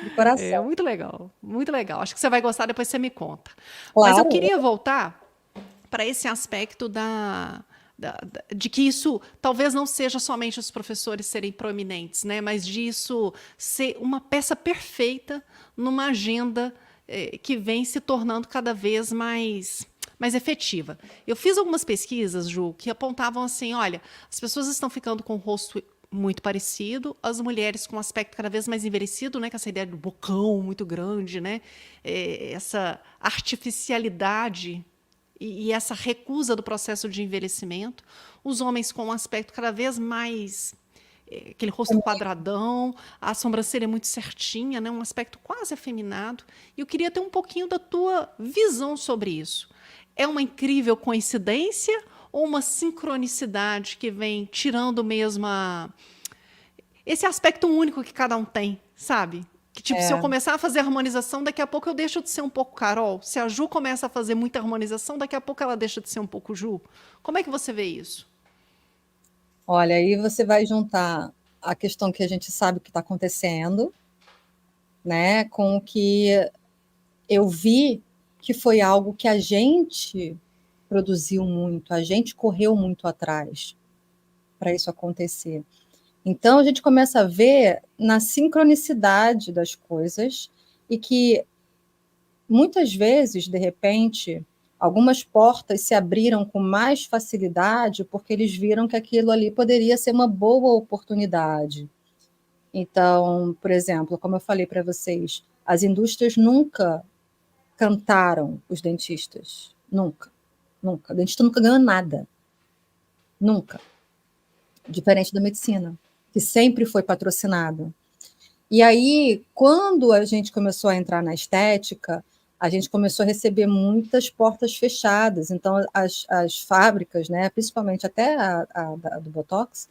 de É coração. muito legal, muito legal. Acho que você vai gostar, depois você me conta. Mas eu Claro, queria voltar para esse aspecto de que isso talvez não seja somente os professores serem proeminentes, né, mas disso ser uma peça perfeita numa agenda que vem se tornando cada vez mais efetiva. Eu fiz algumas pesquisas, Ju, que apontavam assim, olha, as pessoas estão ficando com o rosto muito parecido, as mulheres com um aspecto cada vez mais envelhecido, né, com essa ideia do bocão muito grande, né, essa artificialidade e essa recusa do processo de envelhecimento, os homens com um aspecto cada vez mais aquele rosto quadradão, a sobrancelha muito certinha, né, um aspecto quase afeminado. E eu queria ter um pouquinho da tua visão sobre isso. É uma incrível coincidência ou uma sincronicidade que vem tirando mesmo esse aspecto único que cada um tem, sabe? Que, tipo, se eu é. começar a fazer harmonização, daqui a pouco eu deixo de ser um pouco Carol. Se a Ju começa a fazer muita harmonização, daqui a pouco ela deixa de ser um pouco Ju. Como é que você vê isso? Olha, aí você vai juntar a questão que a gente sabe que está acontecendo, né, com o que eu vi que foi algo que a gente produziu muito, a gente correu muito atrás para isso acontecer. Então a gente começa a ver na sincronicidade das coisas e que muitas vezes, de repente, algumas portas se abriram com mais facilidade porque eles viram que aquilo ali poderia ser uma boa oportunidade. Então, por exemplo, como eu falei para vocês, as indústrias nunca cantaram os dentistas. Nunca. Nunca. O dentista nunca ganhou nada. Nunca. Diferente da medicina, que sempre foi patrocinado. E aí, quando a gente começou a entrar na estética, a gente começou a receber muitas portas fechadas. Então, as fábricas, né, principalmente até a do Botox,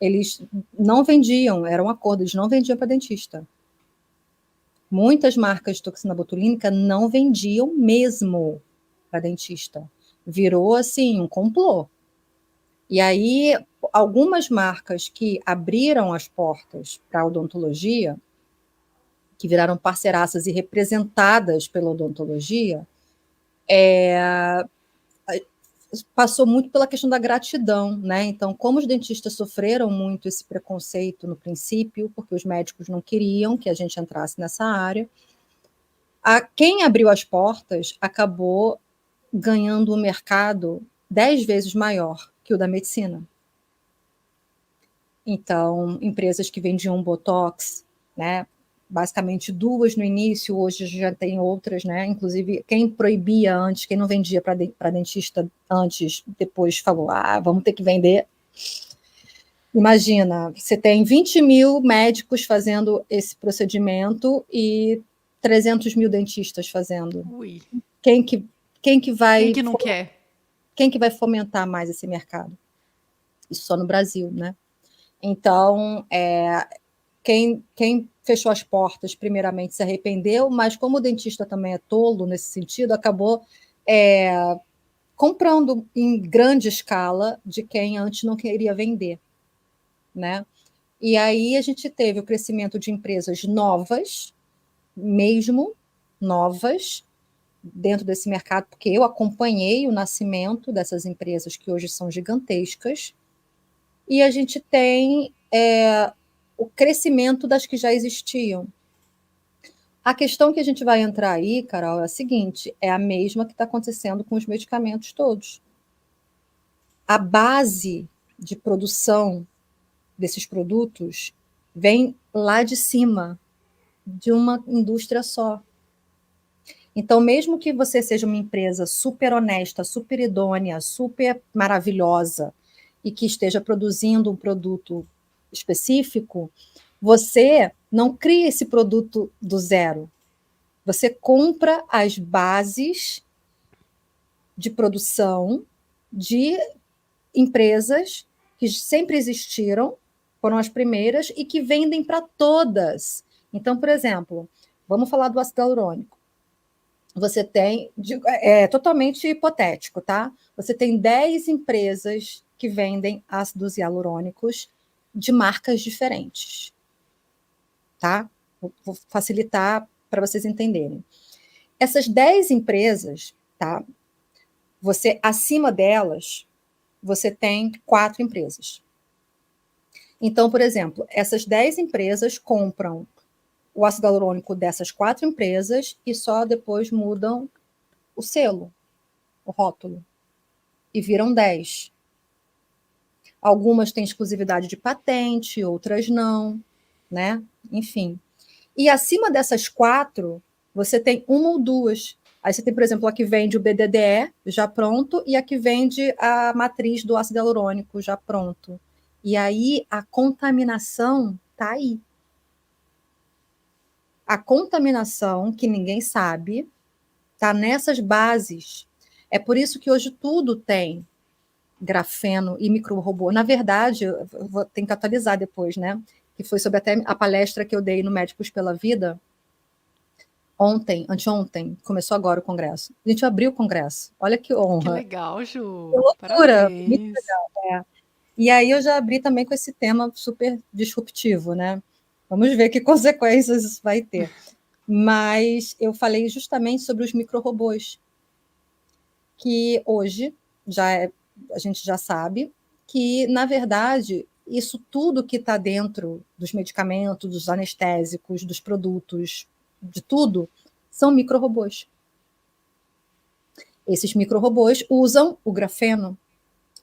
eles não vendiam, era um acordo, eles não vendiam para dentista. Muitas marcas de toxina botulínica não vendiam mesmo para dentista. Virou assim um complô. E aí algumas marcas que abriram as portas para a odontologia, que viraram parceiraças e representadas pela odontologia, passou muito pela questão da gratidão, né? Então, como os dentistas sofreram muito esse preconceito no princípio, porque os médicos não queriam que a gente entrasse nessa área, quem abriu as portas acabou ganhando um mercado 10 vezes maior que o da medicina. Então, empresas que vendiam Botox, né? Basicamente duas no início, hoje já tem outras, né? Inclusive, quem proibia antes, quem não vendia para dentista antes, depois falou: vamos ter que vender. Imagina, você tem 20 mil médicos fazendo esse procedimento e 300 mil dentistas fazendo. Ui. Quem que, quem que Quem vai que não quer? quem que vai fomentar mais esse mercado? Isso só no Brasil, né? Então, quem fechou as portas, primeiramente, se arrependeu, mas como o dentista também é tolo nesse sentido, acabou comprando em grande escala de quem antes não queria vender, né? E aí a gente teve o crescimento de empresas novas, mesmo novas, dentro desse mercado, porque eu acompanhei o nascimento dessas empresas que hoje são gigantescas, e a gente tem o crescimento das que já existiam. A questão que a gente vai entrar aí, Carol, é a seguinte: é a mesma que está acontecendo com os medicamentos todos. A base de produção desses produtos vem lá de cima, de uma indústria só. Então, mesmo que você seja uma empresa super honesta, super idônea, super maravilhosa e que esteja produzindo um produto específico, você não cria esse produto do zero. Você compra as bases de produção de empresas que sempre existiram, foram as primeiras e que vendem para todas. Então, por exemplo, vamos falar do ácido hialurônico. Você tem, é totalmente hipotético, tá? Você tem 10 empresas que vendem ácidos hialurônicos de marcas diferentes, tá? Vou facilitar para vocês entenderem. Essas 10 empresas, tá? Acima delas, você tem 4 empresas. Então, por exemplo, essas 10 empresas compram o ácido hialurônico dessas 4 empresas e só depois mudam o selo, o rótulo, e viram 10. Algumas têm exclusividade de patente, outras não, né? Enfim. E acima dessas 4, você tem uma ou duas. Aí você tem, por exemplo, a que vende o BDDE já pronto e a que vende a matriz do ácido hialurônico já pronto. E aí a contaminação está aí. A contaminação, que ninguém sabe, está nessas bases. É por isso que hoje tudo tem grafeno e microrobô. Na verdade, eu vou ter que atualizar depois, né? Que foi sobre até a palestra que eu dei no Médicos pela Vida. Anteontem, começou agora o congresso. A gente abriu o congresso. Olha que Que honra. legal, Que Ju. loucura. Muito Parabéns. legal. É. E aí eu já abri também com esse tema super disruptivo, né? Vamos ver que consequências isso vai ter. Mas eu falei justamente sobre os microrobôs, que hoje a gente já sabe que, na verdade, isso tudo que está dentro dos medicamentos, dos anestésicos, dos produtos, de tudo, são microrobôs. Esses microrobôs usam o grafeno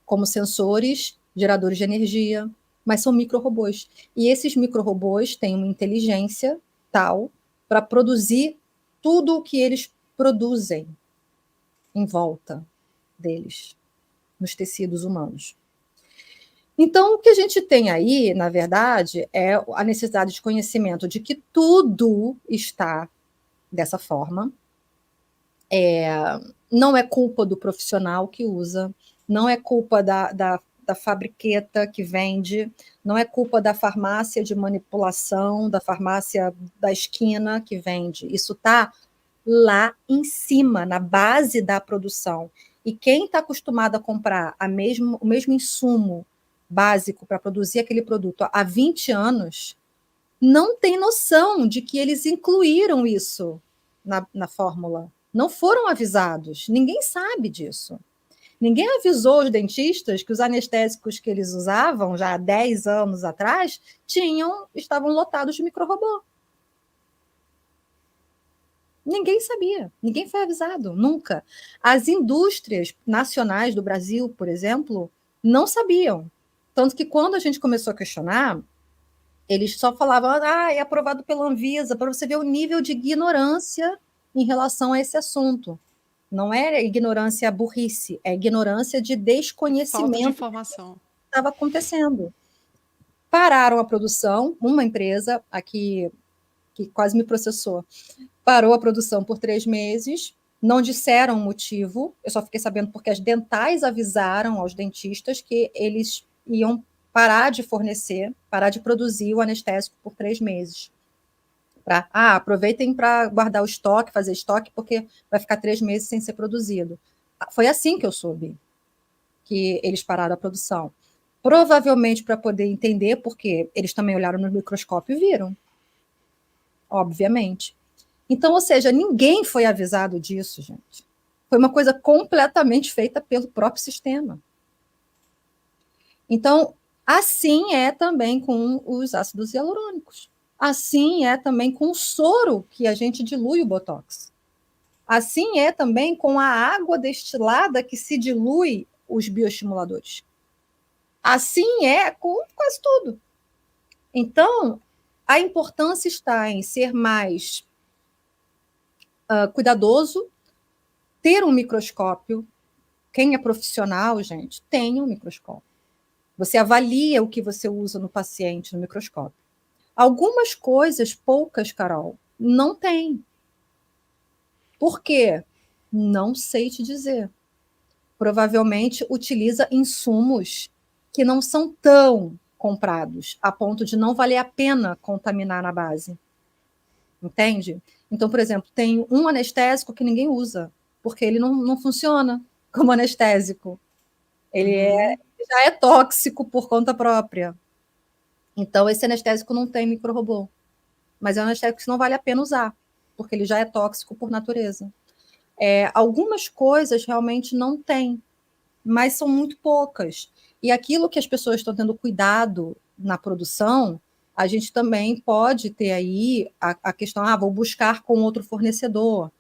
como sensores, geradores de energia, mas são microrobôs. E esses microrobôs têm uma inteligência tal para produzir tudo o que eles produzem em volta deles, nos tecidos humanos. Então, o que a gente tem aí, na verdade, é a necessidade de conhecimento de que tudo está dessa forma. Não é culpa do profissional que usa, não é culpa da fabriqueta que vende, não é culpa da farmácia de manipulação, da farmácia da esquina que vende. Isso está lá em cima, na base da produção. E quem está acostumado a comprar o mesmo insumo básico para produzir aquele produto há 20 anos, não tem noção de que eles incluíram isso na fórmula. Não foram avisados. Ninguém sabe disso. Ninguém avisou os dentistas que os anestésicos que eles usavam já há 10 anos atrás estavam lotados de microrobô. Ninguém sabia, ninguém foi avisado, nunca. As indústrias nacionais do Brasil, por exemplo, não sabiam. Tanto que quando a gente começou a questionar, eles só falavam, é aprovado pela Anvisa, para você ver o nível de ignorância em relação a esse assunto. Não é ignorância burrice, é ignorância de Falta de desconhecimento do informação. que estava acontecendo. Pararam a produção, uma empresa aqui que quase me processou, parou a produção por 3 meses, não disseram o motivo, eu só fiquei sabendo porque as dentais avisaram aos dentistas que eles iam parar de fornecer, parar de produzir o anestésico por 3 meses. Aproveitem para guardar o estoque, fazer estoque, porque vai ficar 3 meses sem ser produzido. Foi assim que eu soube que eles pararam a produção. Provavelmente para poder entender, porque eles também olharam no microscópio e viram. Obviamente. Então, ou seja, ninguém foi avisado disso, gente. Foi uma coisa completamente feita pelo próprio sistema. Então, assim é também com os ácidos hialurônicos. Assim é também com o soro que a gente dilui o Botox. Assim é também com a água destilada que se dilui os bioestimuladores. Assim é com quase tudo. Então, a importância está em ser mais cuidadoso, ter um microscópio. Quem é profissional, gente, tem um microscópio. Você avalia o que você usa no paciente no microscópio. Algumas coisas, poucas, Carol, não tem. Por quê? Não sei te dizer. Provavelmente utiliza insumos que não são tão comprados, a ponto de não valer a pena contaminar na base. Entende? Então, por exemplo, tem um anestésico que ninguém usa, porque ele não funciona como anestésico. Ele já é tóxico por conta própria. Então, esse anestésico não tem microrobô. mas é um anestésico que não vale a pena usar, porque ele já é tóxico por natureza. Algumas coisas realmente não tem, mas são muito poucas. E aquilo que as pessoas estão tendo cuidado na produção, a gente também pode ter aí a questão, vou buscar com outro fornecedor.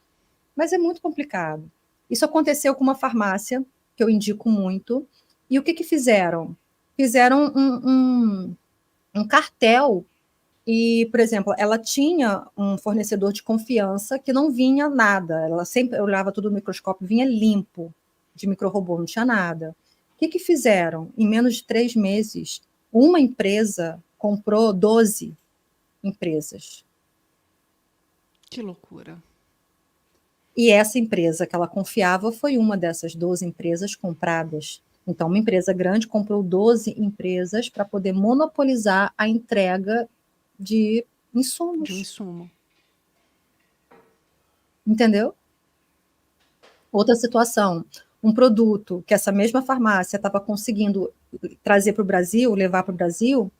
Mas é muito complicado. Isso aconteceu com uma farmácia, que eu indico muito, e o que fizeram? Fizeram um cartel e, por exemplo, ela tinha um fornecedor de confiança que não vinha nada. Ela sempre olhava tudo no microscópio, vinha limpo de microrobô, não tinha nada. O que fizeram? Em menos de 3 meses, uma empresa comprou 12 empresas. Que loucura. E essa empresa que ela confiava foi uma dessas 12 empresas compradas. Então, uma empresa grande comprou 12 empresas para poder monopolizar a entrega de insumos. De um insumo. Entendeu? Outra situação, um produto que essa mesma farmácia estava conseguindo trazer para o Brasil, levar para o Brasil,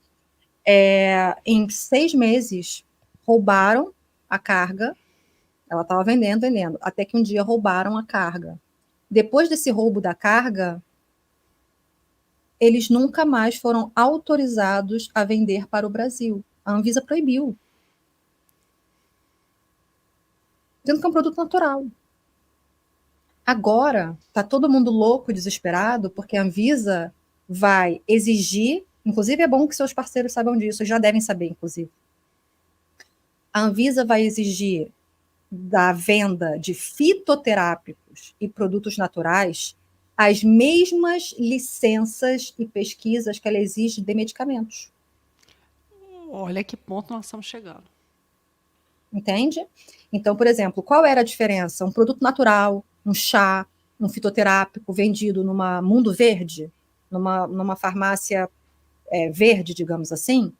em 6 meses roubaram a carga, ela estava vendendo, até que um dia roubaram a carga. Depois desse roubo da carga, eles nunca mais foram autorizados a vender para o Brasil. A Anvisa proibiu. Sendo que é um produto natural. Agora, está todo mundo louco, desesperado, porque a Anvisa vai exigir, inclusive é bom que seus parceiros saibam disso, já devem saber, inclusive. A Anvisa vai exigir da venda de fitoterápicos e produtos naturais as mesmas licenças e pesquisas que ela exige de medicamentos. Olha que ponto nós estamos chegando. Entende? Então, por exemplo, qual era a diferença? Um produto natural, um chá, um fitoterápico vendido numa Mundo Verde, numa farmácia verde, digamos assim,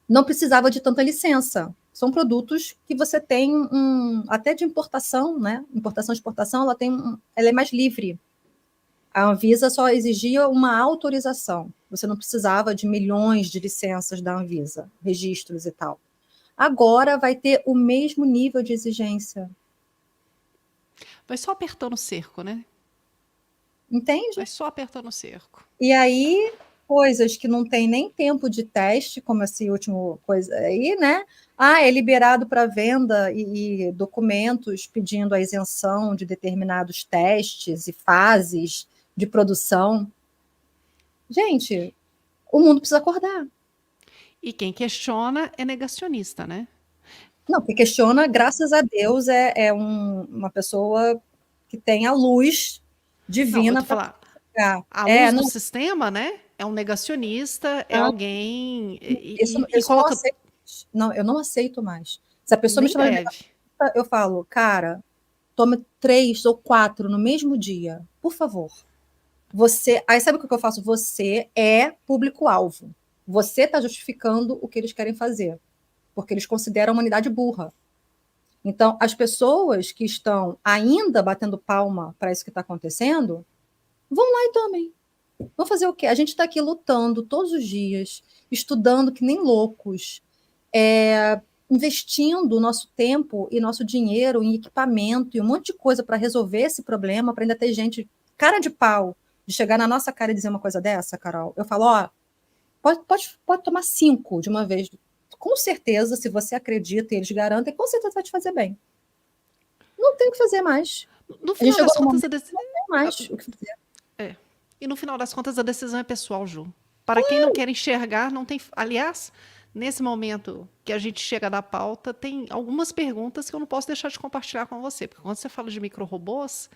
não precisava de tanta licença. São produtos que você tem até de importação, né? Importação e exportação, ela é mais livre. A Anvisa só exigia uma autorização. Você não precisava de milhões de licenças da Anvisa, registros e tal. Agora vai ter o mesmo nível de exigência. Vai só apertando o cerco, né? Entende? Vai só apertando o cerco. E aí, coisas que não tem nem tempo de teste, como esse último coisa aí, né? É liberado para venda e documentos pedindo a isenção de determinados testes e fases de produção. Gente, o mundo precisa acordar. E quem questiona é negacionista, né? Não, quem questiona, graças a Deus, uma pessoa que tem a luz Não, eu divina tô para falando, pegar. a luz do Não, sistema, né? É um negacionista, é alguém e isso eu não coloca. aceito. Não, eu não aceito mais. Se a pessoa me Nem chama de deve. negacionista, eu falo, cara, tome 3 ou 4 no mesmo dia, por favor. Aí sabe o que eu faço? Você é público-alvo. Você está justificando o que eles querem fazer, porque eles consideram a humanidade burra. Então, as pessoas que estão ainda batendo palma para isso que está acontecendo, vão lá e tomem. Vão fazer o quê? A gente está aqui lutando todos os dias, estudando que nem loucos, investindo o nosso tempo e nosso dinheiro em equipamento e um monte de coisa para resolver esse problema, para ainda ter gente, cara de pau, de chegar na nossa cara e dizer uma coisa dessa, Carol. Eu falo, pode tomar 5 de uma vez. Com certeza, se você acredita e eles garantem, com certeza vai te fazer bem. Não tem o que fazer mais. No A gente final chegou das num contas, momento que não tem mais o que fazer. E no final das contas, a decisão é pessoal, Ju. Para quem não quer enxergar, não tem. Aliás, nesse momento que a gente chega da pauta, tem algumas perguntas que eu não posso deixar de compartilhar com você. Porque quando você fala de micro-robôs,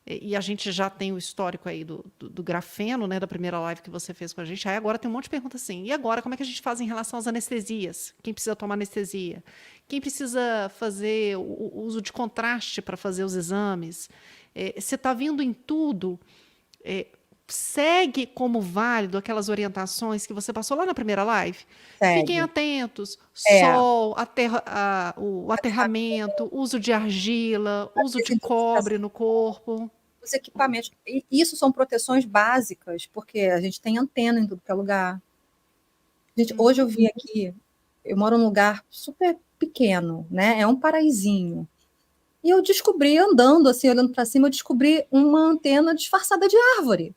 e a gente já tem o histórico aí do grafeno, né, da primeira live que você fez com a gente, aí agora tem um monte de perguntas assim. E agora, como é que a gente faz em relação às anestesias? Quem precisa tomar anestesia? Quem precisa fazer o uso de contraste para fazer os exames? Você está vindo em tudo. Segue como válido aquelas orientações que você passou lá na primeira live? Fiquem Segue. atentos, sol, o aterramento, uso de argila, uso de cobre no corpo. Os equipamentos. E isso são proteções básicas, porque a gente tem antena em tudo que é lugar. Gente, hoje eu vi aqui eu moro num lugar super pequeno, né? É um paraisinho. E eu descobri, andando assim, olhando para cima, eu descobri uma antena disfarçada de árvore.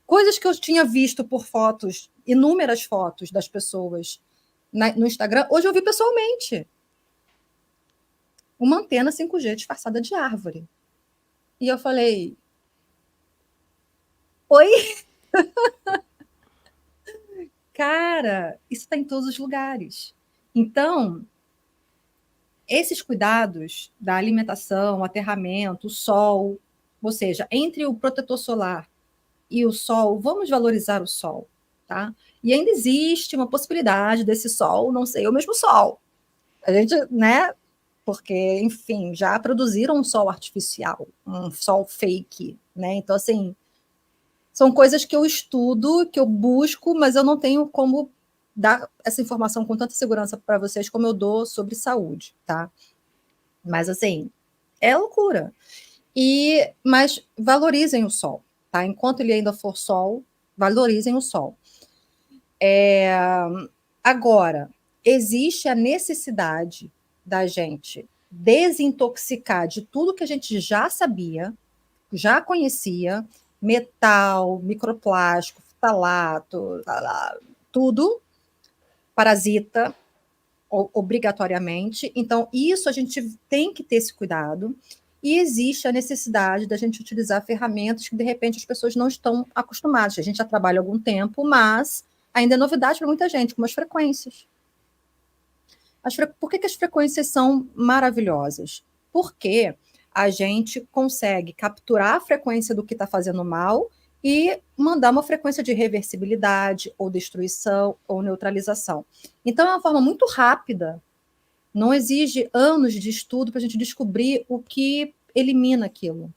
Coisas que eu tinha visto por fotos, inúmeras fotos das pessoas no Instagram, hoje eu vi pessoalmente. Uma antena 5G disfarçada de árvore. E eu falei, oi? Cara, isso está em todos os lugares. Então, esses cuidados da alimentação, aterramento, o sol, ou seja, entre o protetor solar e o sol, vamos valorizar o sol, tá? E ainda existe uma possibilidade desse sol não ser o mesmo sol. A gente, né? Porque, enfim, já produziram um sol artificial, um sol fake, né? Então, assim, são coisas que eu estudo, que eu busco, mas eu não tenho como dar essa informação com tanta segurança para vocês como eu dou sobre saúde, tá? Mas, assim, é loucura. Mas valorizem o sol, tá? Enquanto ele ainda for sol, valorizem o sol. Agora, existe a necessidade da gente desintoxicar de tudo que a gente já sabia, já conhecia, metal, microplástico, ftalato, tudo, parasita, obrigatoriamente. Então, isso a gente tem que ter esse cuidado. E existe a necessidade da gente utilizar ferramentas que, de repente, as pessoas não estão acostumadas. A gente já trabalha há algum tempo, mas ainda é novidade para muita gente, como as frequências. Por que as frequências são maravilhosas? Porque a gente consegue capturar a frequência do que está fazendo mal e mandar uma frequência de reversibilidade, ou destruição, ou neutralização. Então, é uma forma muito rápida, não exige anos de estudo para a gente descobrir o que elimina aquilo.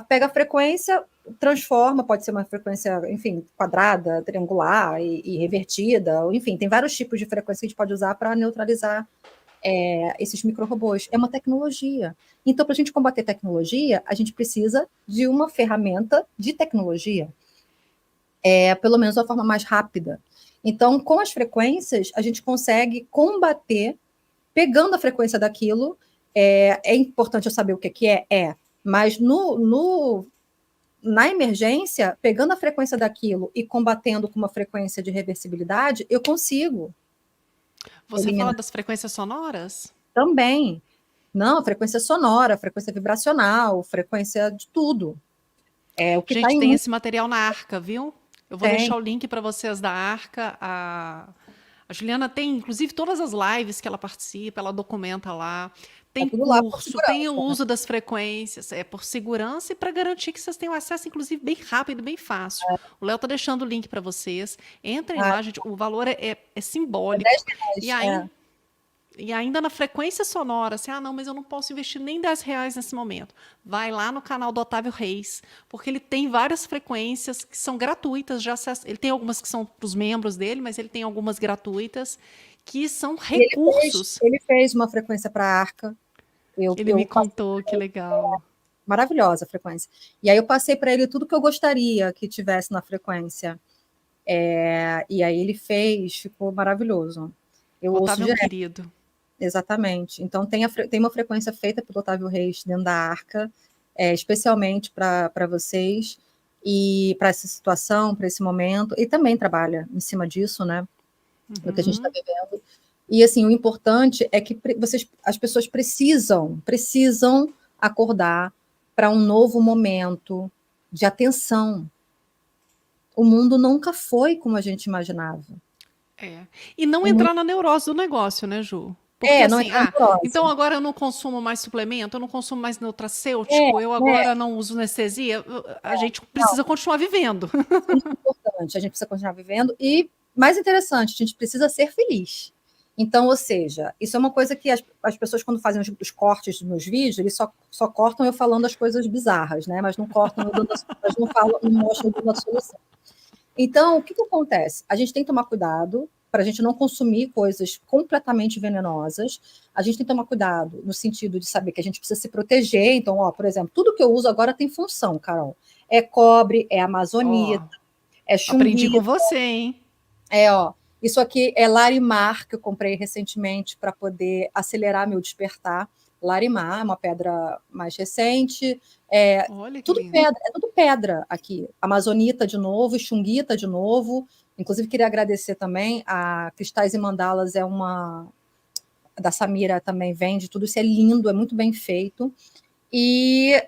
Pega a frequência, transforma, pode ser uma frequência, enfim, quadrada, triangular e revertida, enfim, tem vários tipos de frequência que a gente pode usar para neutralizar esses micro-robôs. É uma tecnologia. Então, para a gente combater tecnologia, a gente precisa de uma ferramenta de tecnologia, pelo menos da forma mais rápida. Então, com as frequências, a gente consegue combater, pegando a frequência daquilo. É importante eu saber o que é, mas na emergência, pegando a frequência daquilo e combatendo com uma frequência de reversibilidade, eu consigo Você fala eliminar das frequências sonoras? também. Não, frequência sonora, frequência vibracional, frequência de tudo. O que está Gente, em tem muito esse material na Arca, viu? Eu vou tem. deixar o link para vocês da Arca. A Juliana tem, inclusive, todas as lives que ela participa, ela documenta lá. Tá Tem tudo lá por curso, tem o segurança, né? uso das frequências, por segurança e para garantir que vocês tenham acesso, inclusive, bem rápido, bem fácil. O Léo tá deixando o link para vocês. Entrem Ah, lá, gente. O valor é é 10 simbólico. E reais. aí, e ainda na frequência sonora, assim, não, mas eu não posso investir nem R$ 10 nesse momento. Vai lá no canal do Otávio Reis, porque ele tem várias frequências que são gratuitas de acesso. Ele tem algumas que são para os membros dele, mas ele tem algumas gratuitas que são recursos. Ele fez uma frequência para a Arca. Ele me Eu passei, contou, que legal. maravilhosa a frequência. E aí eu passei para ele tudo que eu gostaria que tivesse na frequência. E aí ele fez, ficou maravilhoso. Eu O ouço Otávio é um direto. querido. Exatamente. Então, tem uma frequência feita pelo Otávio Reis dentro da Arca, especialmente para vocês, e para essa situação, para esse momento, e também trabalha em cima disso, né? Do que a gente está vivendo. E, assim, o importante é que as pessoas precisam acordar para um novo momento de atenção. O mundo nunca foi como a gente imaginava. E não O mundo, entrar na neurose do negócio, né, Ju? Porque não assim, entrar na então próxima. agora eu não consumo mais suplemento, eu não consumo mais nutracêutico, eu Né? agora não uso anestesia. A gente precisa continuar vivendo. Muito importante, a gente precisa continuar vivendo e, mais interessante, a gente precisa ser feliz. Então, ou seja, isso é uma coisa que as pessoas, quando fazem os cortes dos meus vídeos, eles só cortam eu falando as coisas bizarras, né? Mas não cortam eu dando mas não falam, não mostram eu dando a solução. Então, o que acontece? A gente tem que tomar cuidado para a gente não consumir coisas completamente venenosas. A gente tem que tomar cuidado no sentido de saber que a gente precisa se proteger. Então, por exemplo, tudo que eu uso agora tem função, Carol. É cobre, é Ó, amazonita, é aprendi com chumbito, você, hein? ó, Isso aqui é Larimar, que eu comprei recentemente para poder acelerar meu despertar. Larimar é uma pedra mais recente. Olha que lindo. É tudo pedra aqui. Amazonita de novo, Xunguita de novo. Inclusive, queria agradecer também a Cristais e Mandalas, é uma da Samira também vende, tudo isso é lindo, é muito bem feito. E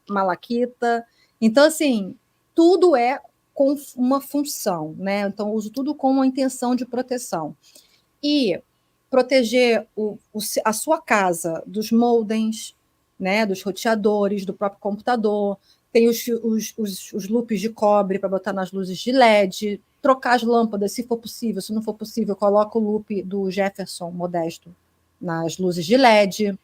malaquita. Então, assim, tudo é com uma função, né? Então, eu uso tudo com uma intenção de proteção. E proteger a sua casa dos modems, né? Dos roteadores, do próprio computador. Tem os loops de cobre para botar nas luzes de LED, trocar as lâmpadas, se for possível. Se não for possível, coloca o loop do Jefferson Modesto nas luzes de LED.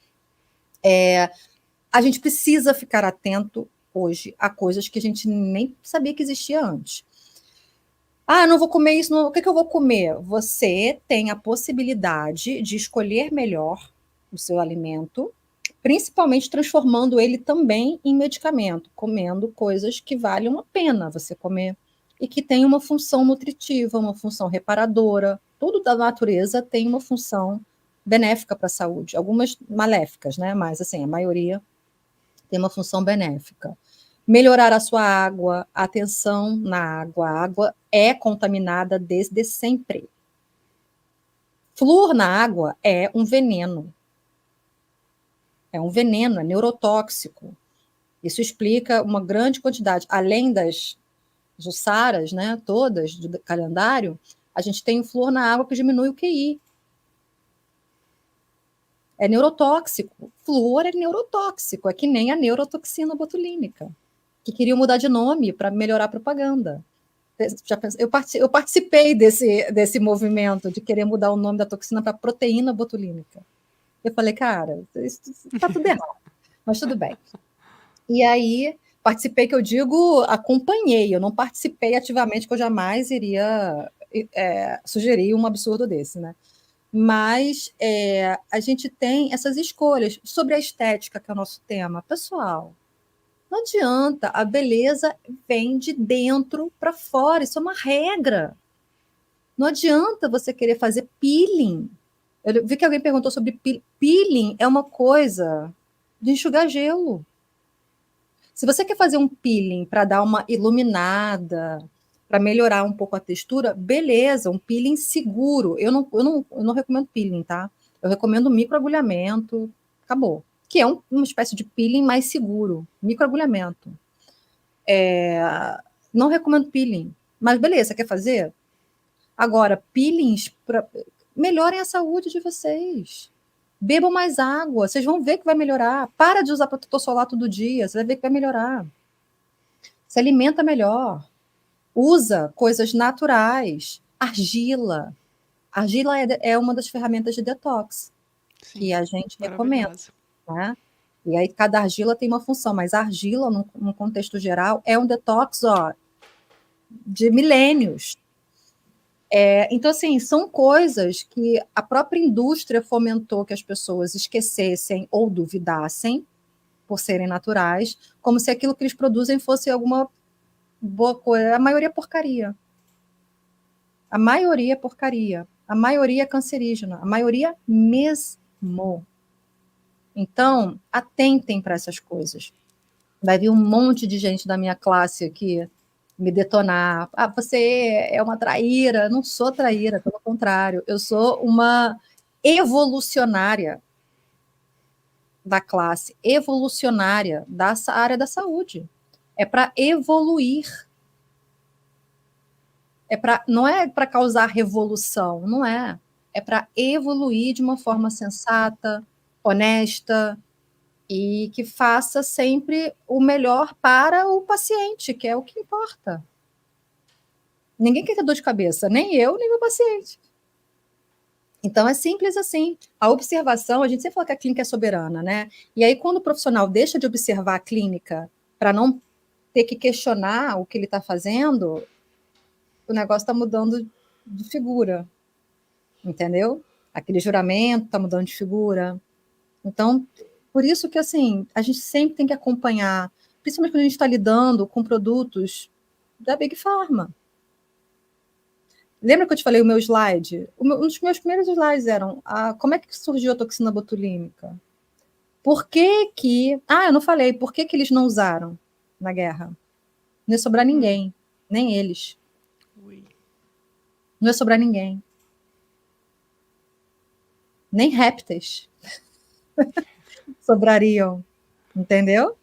A gente precisa ficar atento hoje a coisas que a gente nem sabia que existia antes. Ah, não vou comer isso, não. O que eu vou comer? Você tem a possibilidade de escolher melhor o seu alimento, principalmente transformando ele também em medicamento, comendo coisas que valham a pena você comer e que tem uma função nutritiva, uma função reparadora. Tudo da natureza tem uma função benéfica para a saúde, algumas maléficas, né? Mas assim, a maioria tem uma função benéfica. Melhorar a sua água, atenção na água. A água é contaminada desde sempre. Flúor na água é um veneno. É um veneno, é neurotóxico. Isso explica uma grande quantidade. Além das jussaras, né, todas do calendário, a gente tem o flúor na água que diminui o QI. É neurotóxico. Flúor é neurotóxico, é que nem a neurotoxina botulínica, que queriam mudar de nome para melhorar a propaganda. Eu participei desse movimento de querer mudar o nome da toxina para proteína botulínica. Eu falei, cara, isso está tudo errado, mas tudo bem. E aí, participei, que eu digo, acompanhei, eu não participei ativamente, que eu jamais iria sugerir um absurdo desse, né? Mas a gente tem essas escolhas sobre a estética, que é o nosso tema. Pessoal, não adianta, a beleza vem de dentro para fora, isso é uma regra. Não adianta você querer fazer peeling. Eu vi que alguém perguntou sobre peeling. Peeling é uma coisa de enxugar gelo. Se você quer fazer um peeling para dar uma iluminada, para melhorar um pouco a textura, beleza, um peeling seguro. Eu não recomendo peeling, tá? Eu recomendo microagulhamento, acabou. Que é uma espécie de peeling mais seguro, microagulhamento. Não recomendo peeling, mas beleza, quer fazer? Agora, peelings melhorem a saúde de vocês. Bebam mais água, vocês vão ver que vai melhorar. Para de usar protetor solar todo dia, você vai ver que vai melhorar. Se alimenta melhor. Usa coisas naturais. Argila. Argila é uma das ferramentas de detox que Sim, a gente recomenda, maravilhosa. né? E aí cada argila tem uma função, mas a argila, no contexto geral, é um detox, ó, de milênios. Então, assim, são coisas que a própria indústria fomentou que as pessoas esquecessem ou duvidassem por serem naturais, como se aquilo que eles produzem fosse alguma boa coisa. A maioria é porcaria. A maioria é porcaria. A maioria é cancerígena. A maioria mesmo. Então, atentem para essas coisas. Vai vir um monte de gente da minha classe aqui me detonar. Ah, você é uma traíra. Não sou traíra, pelo contrário. Eu sou uma evolucionária da classe, evolucionária da área da saúde. É para evoluir. Não é para causar revolução, não é. É para evoluir de uma forma sensata, honesta, e que faça sempre o melhor para o paciente, que é o que importa. Ninguém quer ter dor de cabeça, nem eu, nem meu paciente. Então, é simples assim. A observação, a gente sempre fala que a clínica é soberana, né? E aí, quando o profissional deixa de observar a clínica para não ter que questionar o que ele está fazendo, o negócio está mudando de figura, entendeu? Aquele juramento está mudando de figura. Então, por isso que, assim, a gente sempre tem que acompanhar, principalmente quando a gente está lidando com produtos da Big Pharma. Lembra que eu te falei o meu slide? Um dos meus primeiros slides eram como é que surgiu a toxina botulínica? Por que que... eu não falei. Por que que eles não usaram na guerra? Não ia sobrar ninguém. Nem eles. Ui. Não ia sobrar ninguém. Nem répteis sobrariam. Entendeu?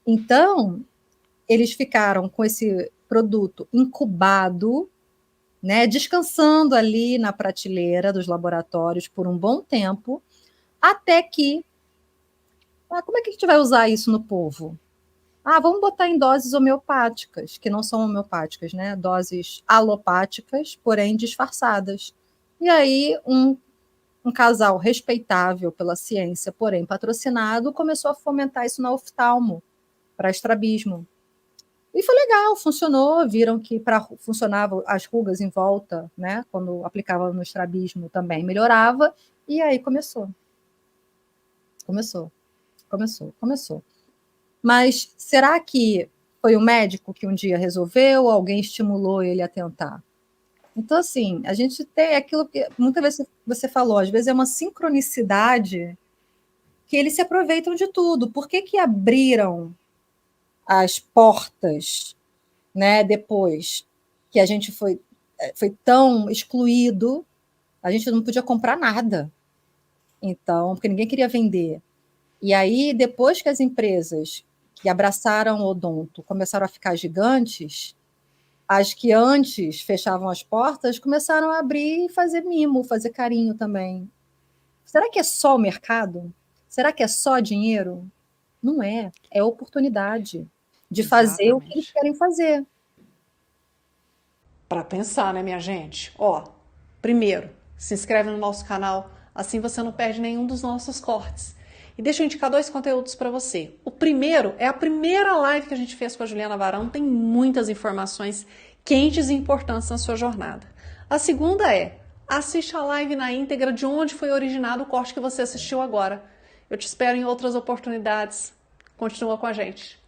Então, eles ficaram com esse produto incubado, né, descansando ali na prateleira dos laboratórios por um bom tempo, até que... como é que a gente vai usar isso no povo? Vamos botar em doses homeopáticas, que não são homeopáticas, né? Doses alopáticas, porém disfarçadas. E aí, um casal respeitável pela ciência, porém patrocinado, começou a fomentar isso na oftalmo, para estrabismo. E foi legal, funcionou. Viram que funcionava as rugas em volta, né? Quando aplicava no estrabismo também melhorava. E aí começou. Mas será que foi o médico que um dia resolveu ou alguém estimulou ele a tentar? Então, assim, a gente tem aquilo que muitas vezes você falou, às vezes é uma sincronicidade que eles se aproveitam de tudo. Por que que abriram as portas, né, depois que a gente foi tão excluído, a gente não podia comprar nada. Então, porque ninguém queria vender. E aí, depois que as empresas que abraçaram o odonto começaram a ficar gigantes, as que antes fechavam as portas começaram a abrir e fazer mimo, fazer carinho também. Será que é só o mercado? Será que é só dinheiro? Não é. É oportunidade de fazer o que eles Exatamente. querem fazer. Para pensar, né, minha gente? Ó, primeiro, se inscreve no nosso canal, assim você não perde nenhum dos nossos cortes. E deixa eu indicar 2 conteúdos para você. O primeiro é a primeira live que a gente fez com a Juliana Varão, tem muitas informações quentes e importantes na sua jornada. A segunda é, assiste a live na íntegra de onde foi originado o corte que você assistiu agora. Eu te espero em outras oportunidades. Continua com a gente.